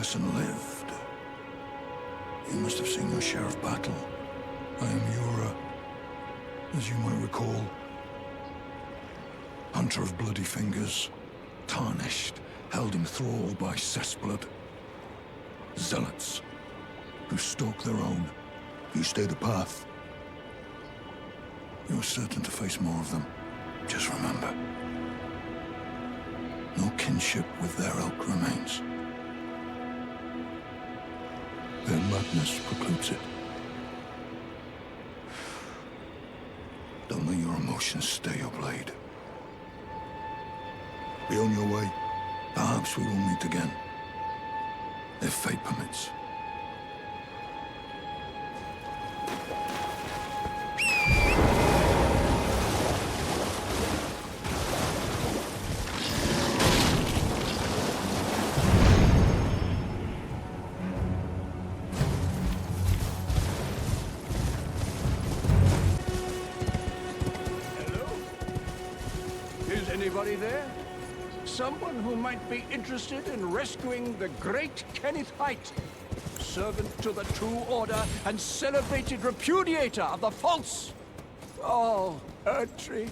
person lived. You must have seen your share of battle. I am Yura, as you might recall. Hunter of bloody fingers, tarnished, held in thrall by cessblood. Zealots, who stalk their own. You stay the path. You're certain to face more of them. Just remember, no kinship with their ilk remains. Their madness precludes it. Don't let your emotions stay your blade. Be on your way. Perhaps we will meet again. If fate permits. Anybody there? Someone who might be interested in rescuing the great Kenneth Height, servant to the True Order and celebrated repudiator of the false. Oh, Erdtree,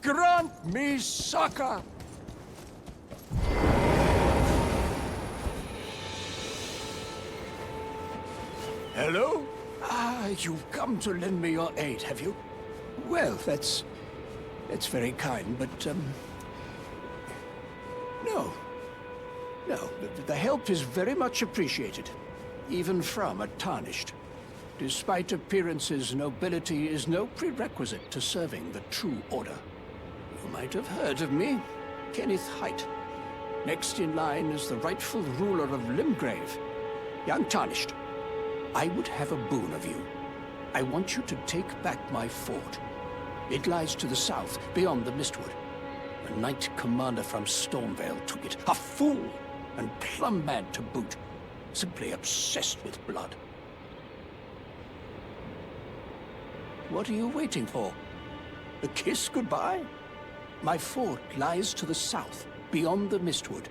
grant me succor! Hello? Ah, you've come to lend me your aid, have you? Well, that's very kind, but, no. No, the help is very much appreciated, even from a Tarnished. Despite appearances, nobility is no prerequisite to serving the True Order. You might have heard of me, Kenneth Height. Next in line is the rightful ruler of Limgrave, young Tarnished. I would have a boon of you. I want you to take back my fort. It lies to the south, beyond the Mistwood. A knight commander from Stormvale took it. A fool! And plumb mad to boot. Simply obsessed with blood. What are you waiting for? A kiss goodbye? My fort lies to the south, beyond the Mistwood.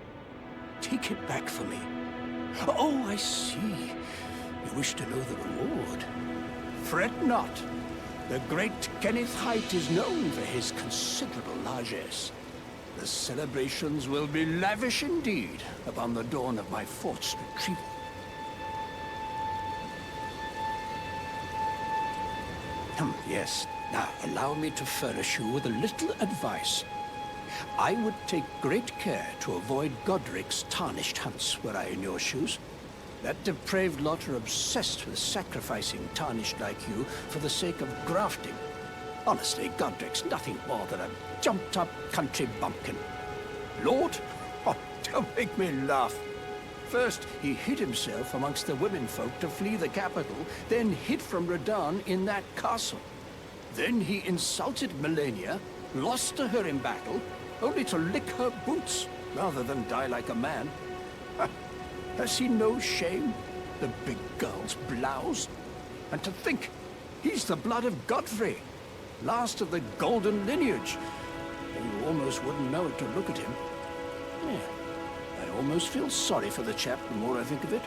Take it back for me. Oh, I see. You wish to know the reward. Fret not. The great Kenneth Height is known for his considerable largesse. The celebrations will be lavish indeed upon the dawn of my fort's retrieval. Yes. Now, allow me to furnish you with a little advice. I would take great care to avoid Godric's Tarnished hunts were I in your shoes. That depraved lot are obsessed with sacrificing Tarnished like you for the sake of grafting. Honestly, Godric's nothing more than a jumped-up country bumpkin. Lord? Oh, don't make me laugh. First, he hid himself amongst the womenfolk to flee the capital, then hid from Radahn in that castle. Then he insulted Melania, lost to her in battle, only to lick her boots rather than die like a man. Has he no shame? The big girl's blouse? And to think, he's the blood of Godfrey, last of the golden lineage. You almost wouldn't know it to look at him. Yeah, I almost feel sorry for the chap the more I think of it.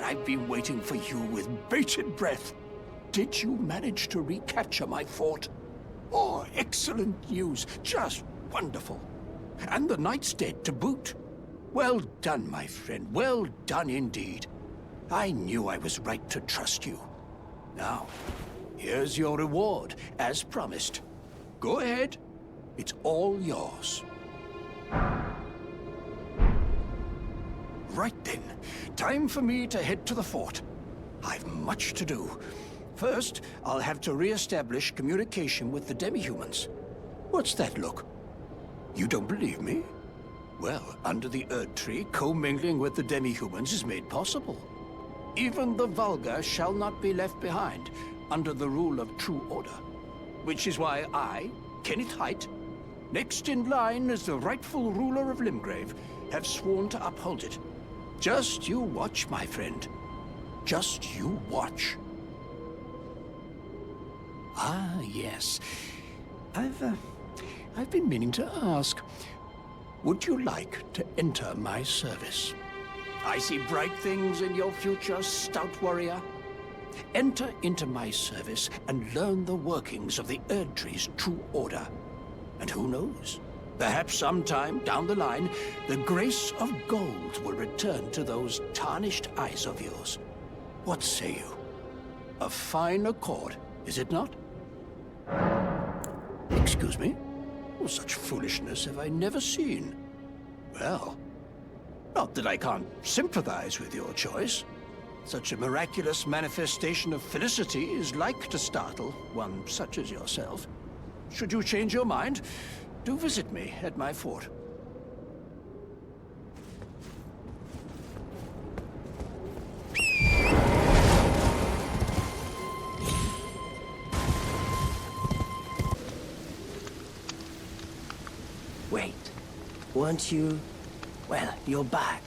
I've been waiting for you with bated breath. Did you manage to recapture my fort? Oh, excellent news. Just wonderful. And the knight's dead to boot. Well done, my friend. Well done indeed. I knew I was right to trust you. Now, here's your reward, as promised. Go ahead. It's all yours. Right then. Time for me to head to the fort. I've much to do. First, I'll have to re-establish communication with the demi-humans. What's that look? You don't believe me? Well, under the Erd Tree, commingling with the demi-humans is made possible. Even the vulgar shall not be left behind, under the rule of true order. Which is why I, Kenneth Haight, next in line as the rightful ruler of Limgrave, have sworn to uphold it. Just you watch, my friend. Just you watch. Ah, yes. I've been meaning to ask. Would you like to enter my service? I see bright things in your future, stout warrior. Enter into my service and learn the workings of the Erdtree's true order. And who knows? Perhaps sometime down the line, the grace of gold will return to those tarnished eyes of yours. What say you? A fine accord, is it not? Excuse me? Well, such foolishness have I never seen. Well, not that I can't sympathize with your choice. Such a miraculous manifestation of felicity is like to startle one such as yourself. Should you change your mind, do visit me at my fort. Wait, weren't you... Well, you're back.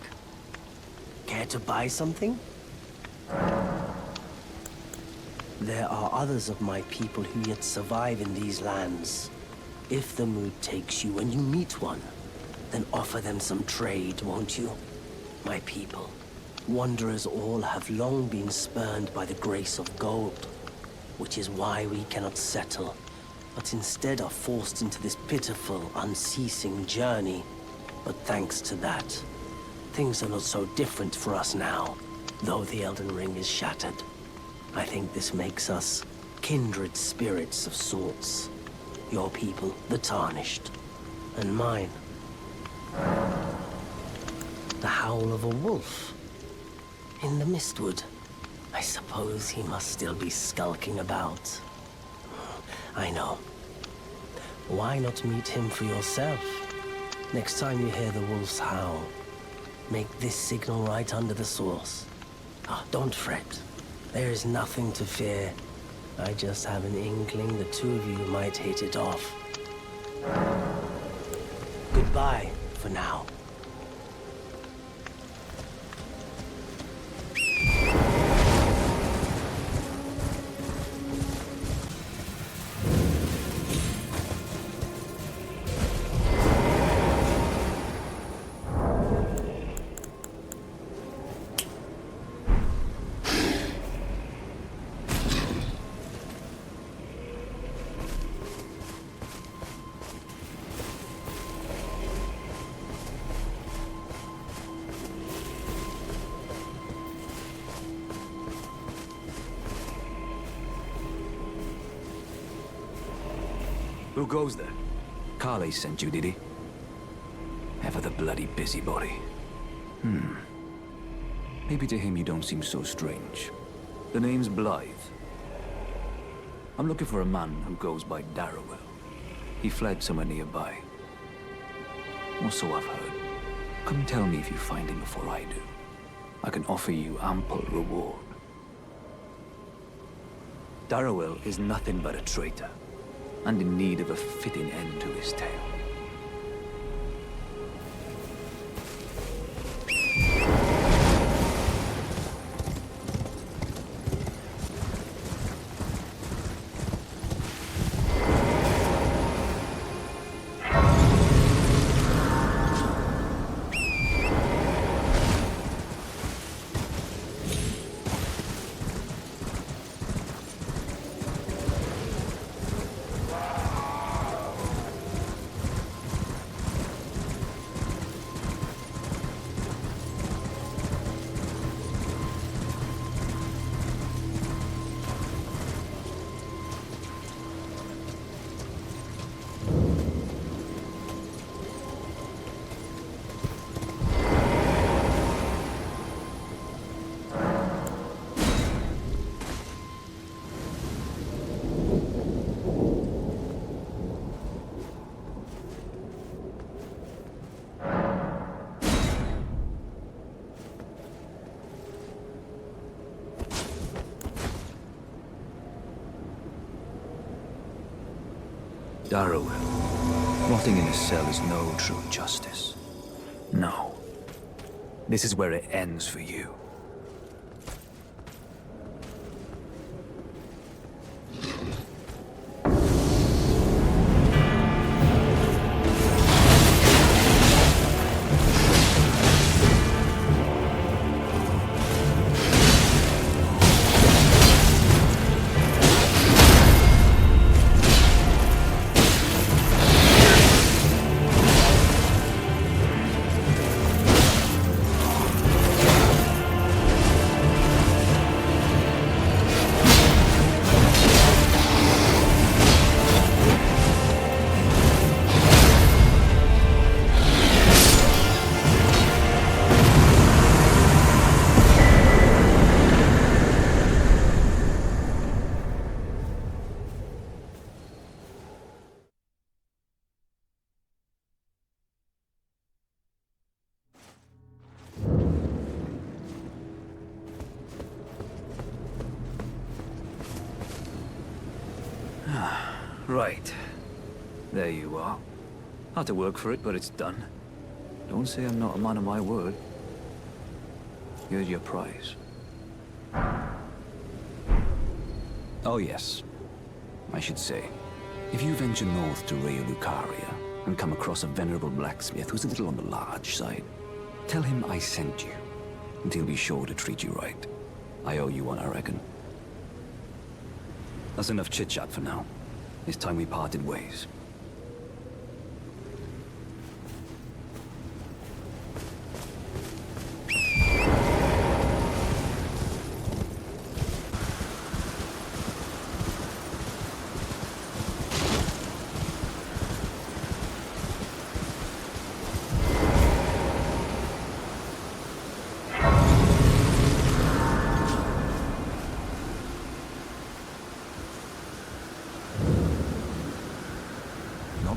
Care to buy something? There are others of my people who yet survive in these lands. If the mood takes you and you meet one, then offer them some trade, won't you? My people, wanderers all have long been spurned by the grace of gold, which is why we cannot settle, but instead are forced into this pitiful, unceasing journey. But thanks to that, things are not so different for us now, though the Elden Ring is shattered. I think this makes us kindred spirits of sorts. Your people, the Tarnished, and mine. The howl of a wolf in the mistwood. I suppose he must still be skulking about. I know. Why not meet him for yourself? Next time you hear the wolf's howl, make this signal right under the source. Oh, don't fret. There is nothing to fear. I just have an inkling the two of you might hit it off. Goodbye, for now. Who goes there? Carley sent you, did he? Ever the bloody busybody. Maybe to him you don't seem so strange. The name's Blythe. I'm looking for a man who goes by Darrowell. He fled somewhere nearby. Or so I've heard. Come tell me if you find him before I do. I can offer you ample reward. Darrowell is nothing but a traitor, and in need of a fitting end to his tale. Darrowell. Rotting in a cell is no true justice. No. This is where it ends for you. Right. There you are. Had to work for it, but it's done. Don't say I'm not a man of my word. Here's your prize. Oh yes. I should say, if you venture north to Raya Lucaria and come across a venerable blacksmith who's a little on the large side, tell him I sent you, and he'll be sure to treat you right. I owe you one, I reckon. That's enough chit-chat for now. It's time we parted ways.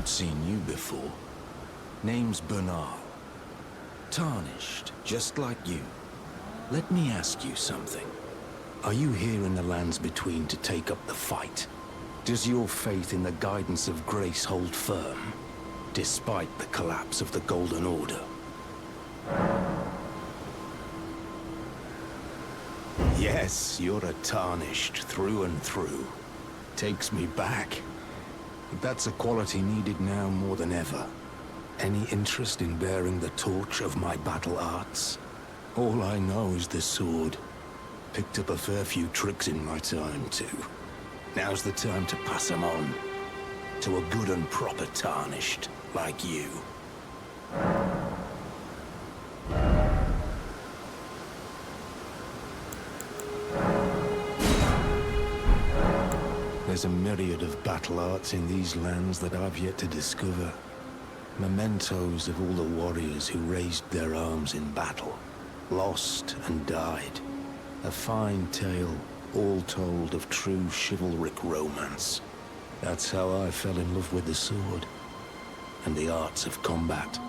Seen you before. Name's Bernal. Tarnished, just like you. Let me ask you something. Are you here in the lands between to take up the fight? Does your faith in the guidance of grace hold firm, despite the collapse of the Golden Order? Yes, you're a Tarnished through and through. Takes me back. But that's a quality needed now more than ever. Any interest in bearing the torch of my battle arts? All I know is the sword. Picked up a fair few tricks in my time, too. Now's the time to pass them on. To a good and proper Tarnished, like you. There's a myriad of battle arts in these lands that I've yet to discover. Mementos of all the warriors who raised their arms in battle, lost and died. A fine tale, all told of true chivalric romance. That's how I fell in love with the sword, and the arts of combat.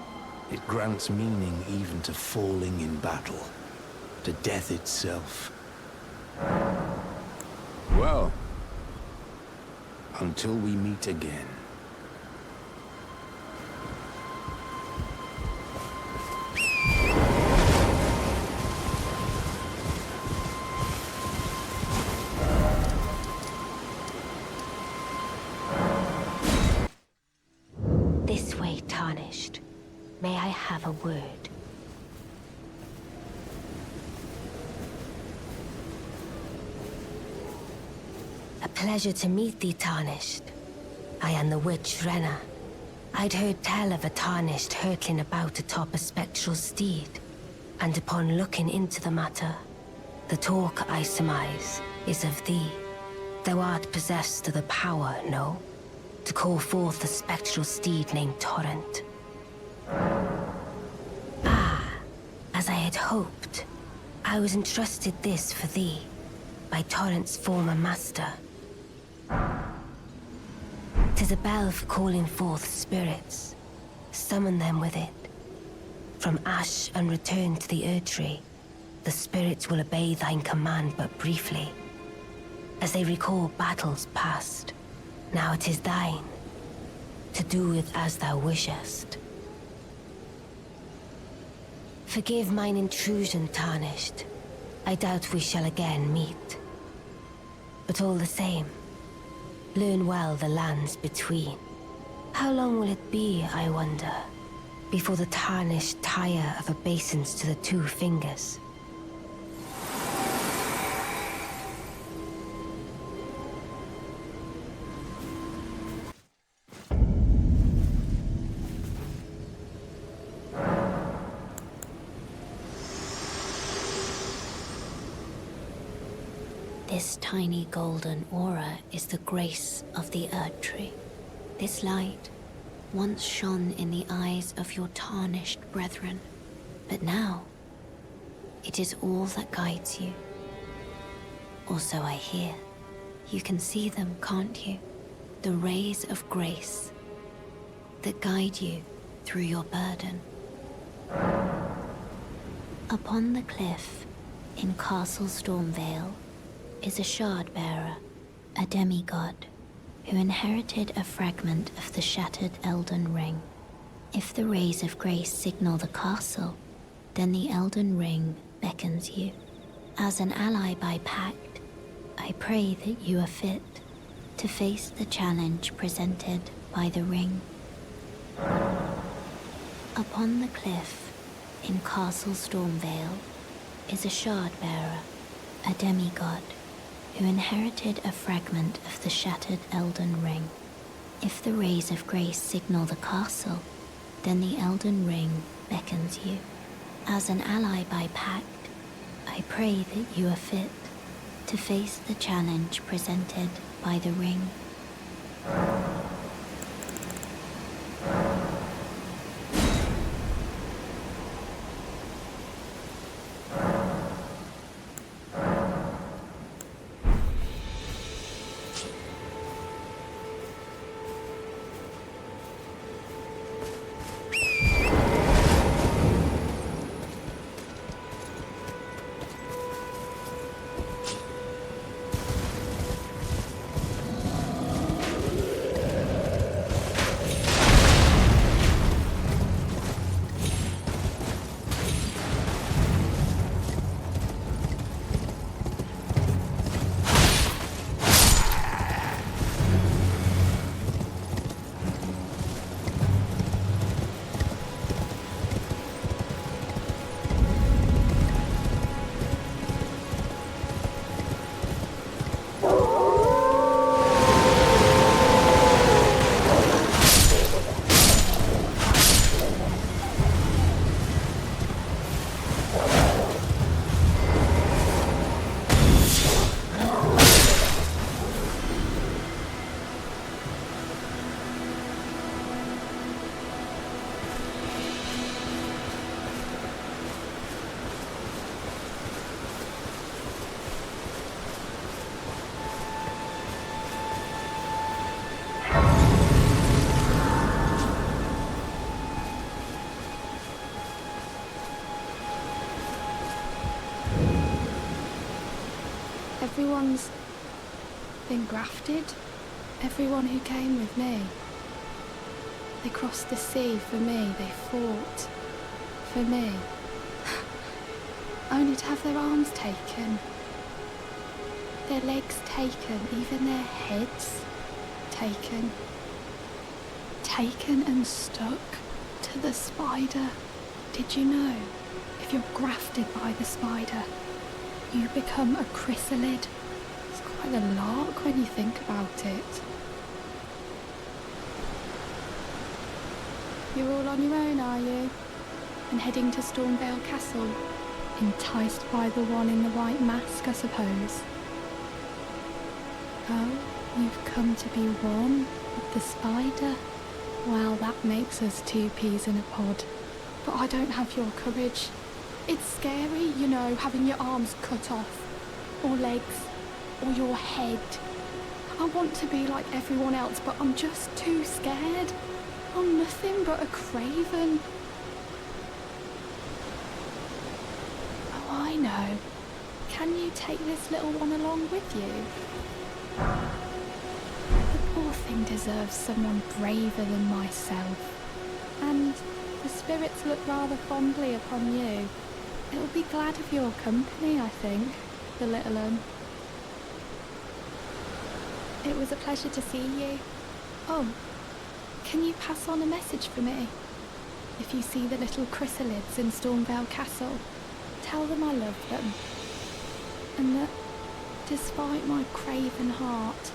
It grants meaning even to falling in battle, to death itself. Well, until we meet again. This way, Tarnished. May I have a word? A pleasure to meet thee, Tarnished. I am the witch Renna. I'd heard tell of a Tarnished hurtling about atop a spectral steed, and upon looking into the matter, the talk, I surmise, is of thee. Thou art possessed of the power, no? To call forth a spectral steed named Torrent. Ah, as I had hoped, I was entrusted this for thee, by Torrent's former master. 'Tis a bell for calling forth spirits. Summon them with it. From ash and return to the Erdtree, the spirits will obey thine command but briefly, as they recall battles past. Now it is thine, to do with as thou wishest. Forgive mine intrusion, Tarnished. I doubt we shall again meet. But all the same, learn well the lands between. How long will it be, I wonder, before the Tarnished tire of obeisance to the two fingers? This tiny golden aura is the grace of the Erd Tree. This light once shone in the eyes of your tarnished brethren, but now it is all that guides you. Or so I hear. You can see them, can't you? The rays of grace that guide you through your burden. Upon the cliff in Castle Stormvale is a shard-bearer, a demigod, who inherited a fragment of the shattered Elden Ring. If the rays of grace signal the castle, then the Elden Ring beckons you. As an ally by pact, I pray that you are fit to face the challenge presented by the ring. Upon the cliff in Castle Stormvale is a shard-bearer, a demigod, who inherited a fragment of the shattered Elden Ring. If the rays of grace signal the castle, then the Elden Ring beckons you. As an ally by pact, I pray that you are fit to face the challenge presented by the ring. Everyone's been grafted. Everyone who came with me. They crossed the sea for me. They fought for me. Only to have their arms taken. Their legs taken. Even their heads taken. Taken and stuck to the spider. Did you know? If you're grafted by the spider, you become a chrysalid. It's quite a lark when you think about it. You're all on your own, are you? And heading to Stormvale Castle? Enticed by the one in the white mask, I suppose. Oh, you've come to be one with the spider? Well, that makes us two peas in a pod. But I don't have your courage. It's scary, you know, having your arms cut off, or legs, or your head. I want to be like everyone else, but I'm just too scared. I'm nothing but a craven. Oh, I know. Can you take this little one along with you? The poor thing deserves someone braver than myself. And The spirits look rather fondly upon you. It'll be glad of your company, I think, the little un. It was a pleasure to see you. Oh, can you pass on a message for me? If you see the little chrysalids in Stormvale Castle, tell them I love them. And that, despite my craven heart,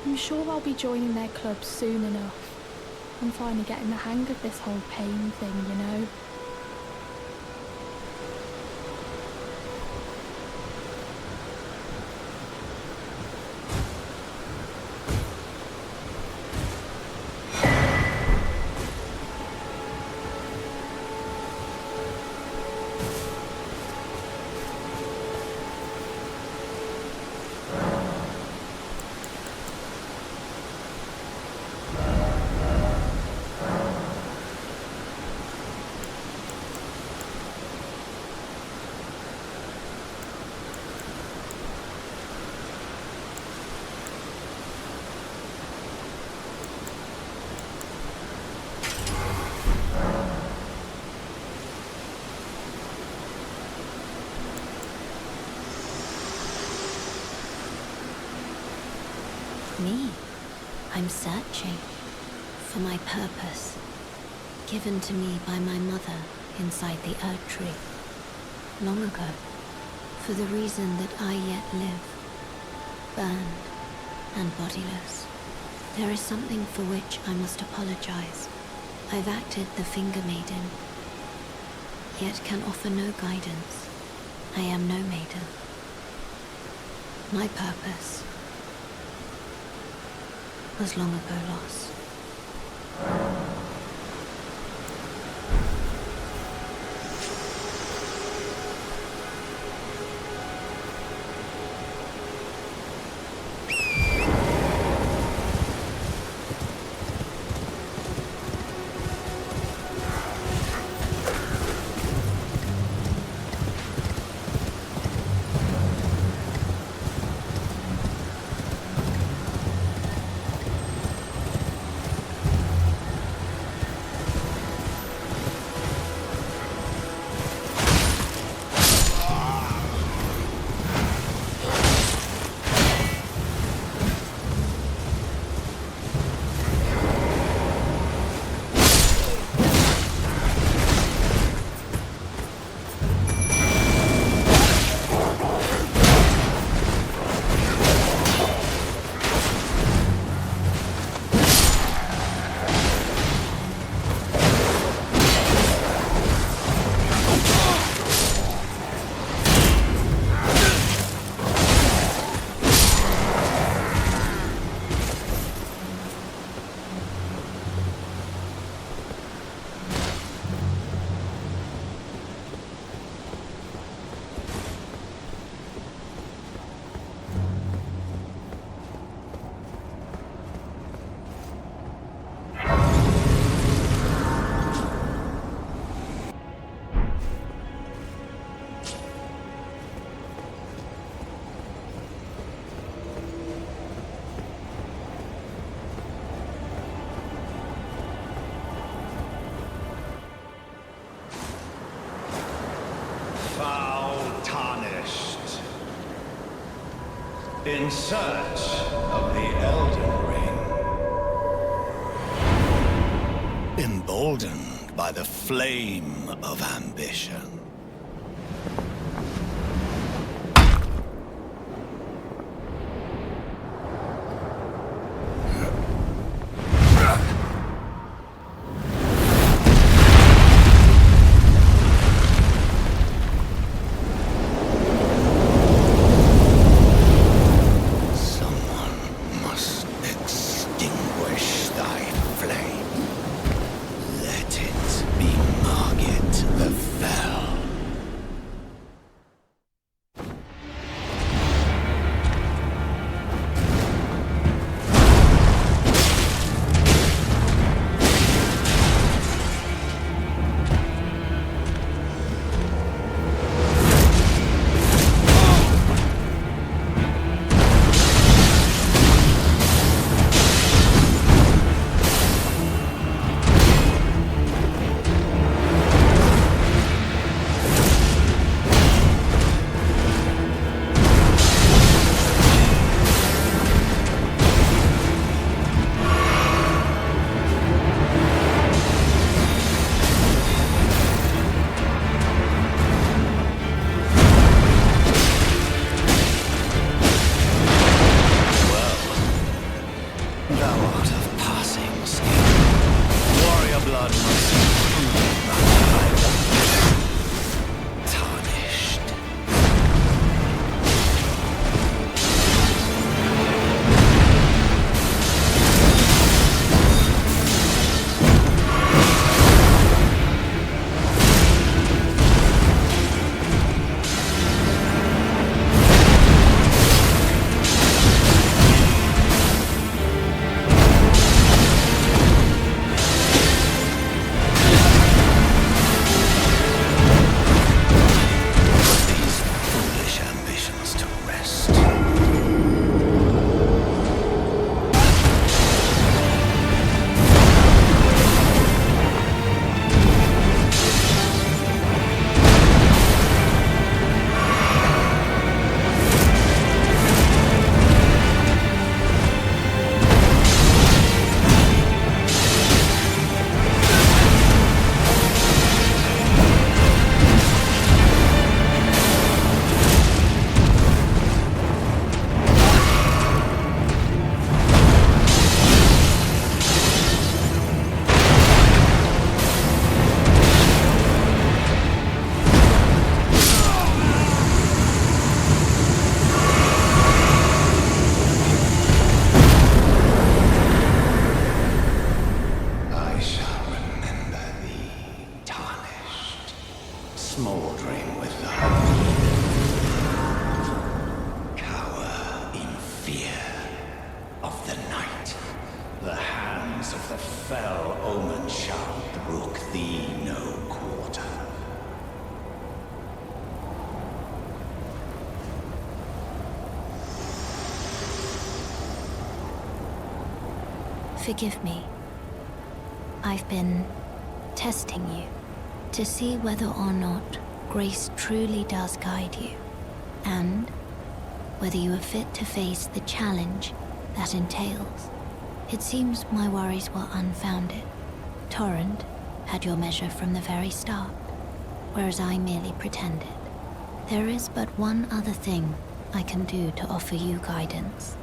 I'm sure I'll be joining their club soon enough. I'm finally getting the hang of this whole pain thing, you know. Me? I'm searching for my purpose, given to me by my mother inside the Earth Tree, long ago, for the reason that I yet live, burned and bodiless. There is something for which I must apologize. I've acted the Finger Maiden, yet can offer no guidance. I am no maiden. My purpose was long ago lost. Tarnished, in search of the Elden Ring, emboldened by the flame of ambition. Let it be Margit the Fell. Forgive me. I've been testing you to see whether or not grace truly does guide you, and whether you are fit to face the challenge that entails. It seems my worries were unfounded. Torrent had your measure from the very start, whereas I merely pretended. There is but one other thing I can do to offer you guidance.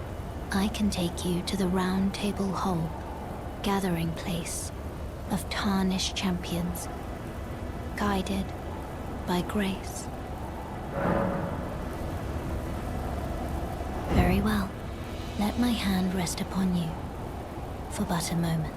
I can take you to the Round Table Hall, gathering place of Tarnished champions, guided by grace. Very well. Let my hand rest upon you for but a moment.